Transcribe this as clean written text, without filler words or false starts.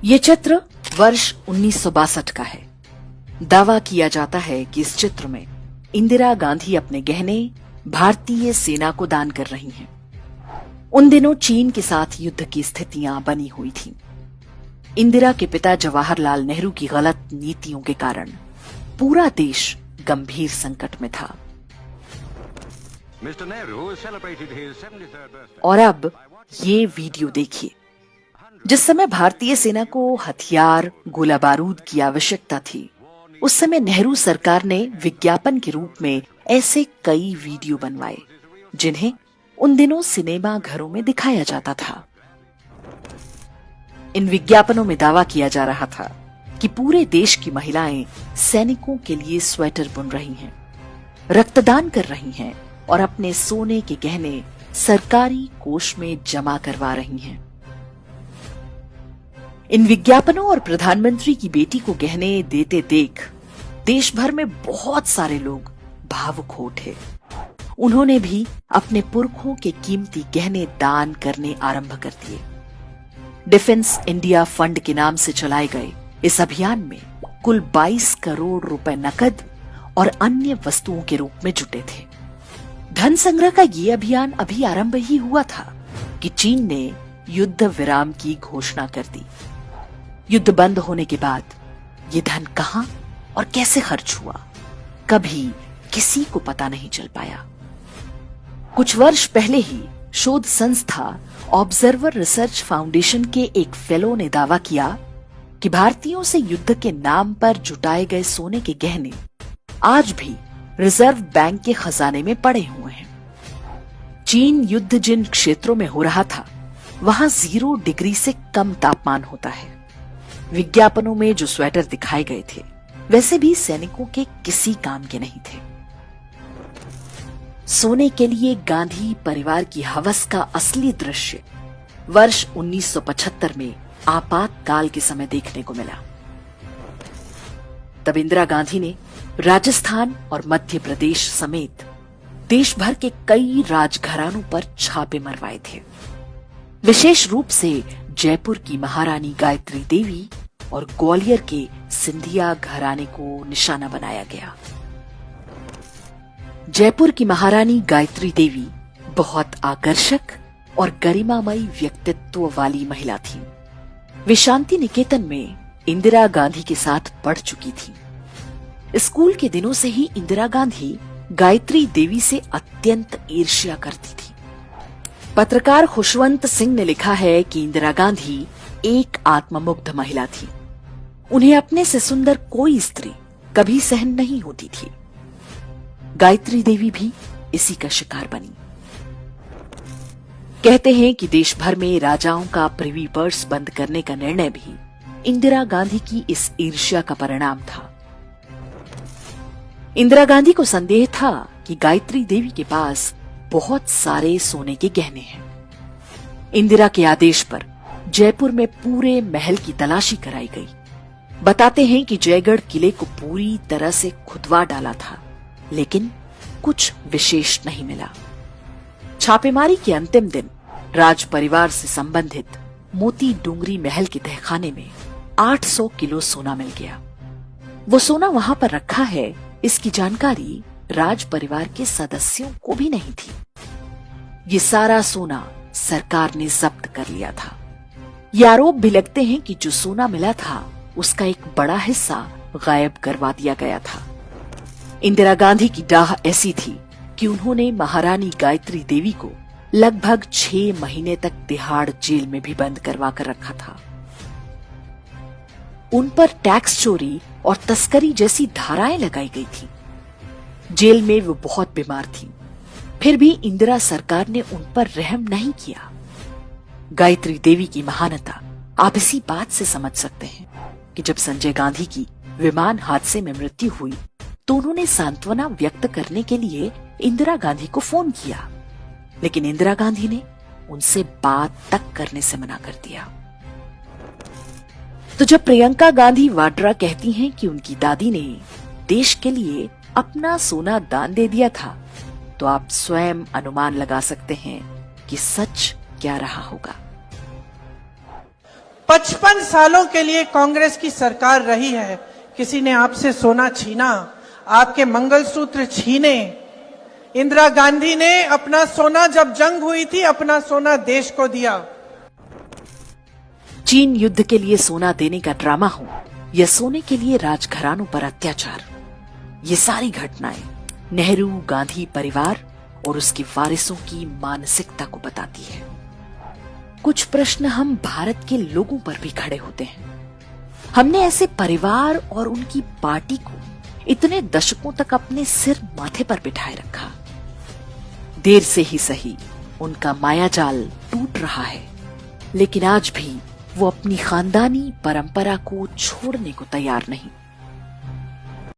ये चित्र वर्ष 1962 का है। दावा किया जाता है कि इस चित्र में इंदिरा गांधी अपने गहने भारतीय सेना को दान कर रही हैं। उन दिनों चीन के साथ युद्ध की स्थितियां बनी हुई थीं। इंदिरा के पिता जवाहरलाल नेहरू की गलत नीतियों के कारण पूरा देश गंभीर संकट में था। और अब ये वीडियो देखिए। जिस समय भारतीय सेना को हथियार, गोला बारूद की आवश्यकता थी, उस समय नेहरू सरकार ने विज्ञापन के रूप में ऐसे कई वीडियो बनवाए जिन्हें उन दिनों सिनेमा घरों में दिखाया जाता था। इन विज्ञापनों में दावा किया जा रहा था कि पूरे देश की महिलाएं सैनिकों के लिए स्वेटर बुन रही हैं, रक्तदान कर रही हैं और अपने सोने के गहने सरकारी कोष में जमा करवा रही हैं। इन विज्ञापनों और प्रधानमंत्री की बेटी को गहने देते देख देश भर में बहुत सारे लोग भावुक हो उठे। उन्होंने भी अपने पुरखों के कीमती गहने दान करने आरंभ कर दिए। डिफेंस इंडिया फंड के नाम से चलाए गए इस अभियान में कुल 22 करोड़ रुपए नकद और अन्य वस्तुओं के रूप में जुटे थे। धन संग्रह का ये अभियान अभी आरंभ ही हुआ था कि चीन ने युद्ध विराम की घोषणा कर दी। युद्ध बंद होने के बाद ये धन कहां और कैसे खर्च हुआ, कभी किसी को पता नहीं चल पाया। कुछ वर्ष पहले ही शोध संस्था ऑब्जर्वर रिसर्च फाउंडेशन के एक फेलो ने दावा किया कि भारतीयों से युद्ध के नाम पर जुटाए गए सोने के गहने आज भी रिजर्व बैंक के खजाने में पड़े हुए हैं। चीन युद्ध जिन क्षेत्रों में हो रहा था, वहां 0 डिग्री से कम तापमान होता है। विज्ञापनों में जो स्वेटर दिखाए गए थे, वैसे भी सैनिकों के किसी काम के नहीं थे। सोने के लिए गांधी परिवार की हवस का असली दृश्य वर्ष 1975 में आपातकाल के समय देखने को मिला। तब इंदिरा गांधी ने राजस्थान और मध्य प्रदेश समेत देश भर के कई राजघरानों पर छापे मरवाए थे। विशेष रूप से जयपुर की महारानी गायत्री देवी और ग्वालियर के सिंधिया घराने को निशाना बनाया गया। जयपुर की महारानी गायत्री देवी बहुत आकर्षक और गरिमामयी व्यक्तित्व वाली महिला थी। वे शांति निकेतन में इंदिरा गांधी के साथ पढ़ चुकी थी। स्कूल के दिनों से ही इंदिरा गांधी गायत्री देवी से अत्यंत ईर्ष्या करती थी। पत्रकार खुशवंत सिंह ने लिखा है कि इंदिरा गांधी एक आत्ममुग्ध महिला थी। उन्हें अपने से सुंदर कोई स्त्री कभी सहन नहीं होती थी। गायत्री देवी भी इसी का शिकार बनी। कहते हैं कि देश भर में राजाओं का प्रिवी पर्स बंद करने का निर्णय भी इंदिरा गांधी की इस ईर्ष्या का परिणाम था। इंदिरा गांधी को संदेह था कि गायत्री देवी के पास बहुत सारे सोने के गहने हैं। इंदिरा के आदेश पर जयपुर में पूरे महल की तलाशी कराई गई। बताते हैं कि जयगढ़ किले को पूरी तरह से खुदवा डाला था, लेकिन कुछ विशेष नहीं मिला। छापेमारी के अंतिम दिन राज परिवार से संबंधित मोती डूंगरी महल के तहखाने में 800 किलो सोना मिल गया। वो सोना वहां पर रखा है, इसकी जानकारी राज परिवार के सदस्यों को भी नहीं थी। ये सारा सोना सरकार ने जब्त कर लिया था। ये आरोप भी लगते हैं कि जो सोना मिला था, उसका एक बड़ा हिस्सा गायब करवा दिया गया था। इंदिरा गांधी की डाह ऐसी थी कि उन्होंने महारानी गायत्री देवी को लगभग 6 महीने तक तिहाड़ जेल में भी बंद करवा कर रखा था। उन पर टैक्स चोरी और तस्करी जैसी धाराएं लगाई गई थी। जेल में वो बहुत बीमार थी, फिर भी इंदिरा सरकार ने उन पर रहम नहीं किया। गायत्री देवी की महानता आप इसी बात से समझ सकते हैं कि जब संजय गांधी की विमान हादसे में मृत्यु हुई, तो उन्होंने सांत्वना व्यक्त करने के लिए इंदिरा गांधी को फोन किया, लेकिन इंदिरा गांधी ने उनसे बात तक करने से मना कर दिया। तो जब प्रियंका गांधी वाड्रा कहती हैं कि उनकी दादी ने देश के लिए अपना सोना दान दे दिया था, तो आप स्वयं अनुमान लगा सकते हैं कि सच क्या रहा होगा। 55 सालों के लिए कांग्रेस की सरकार रही है। किसी ने आपसे सोना छीना, आपके मंगलसूत्र छीने। इंदिरा गांधी ने अपना सोना, जब जंग हुई थी, अपना सोना देश को दिया। चीन युद्ध के लिए सोना देने का ड्रामा हो या सोने के लिए राजघरानों पर अत्याचार, ये सारी घटनाएं नेहरू गांधी परिवार और उसके वारिसों की मानसिकता को बताती है। कुछ प्रश्न हम भारत के लोगों पर भी खड़े होते हैं। हमने ऐसे परिवार और उनकी पार्टी को इतने दशकों तक अपने सिर माथे पर बिठाए रखा। देर से ही सही उनका मायाजाल टूट रहा है, लेकिन आज भी वो अपनी खानदानी परंपरा को छोड़ने को तैयार नहीं।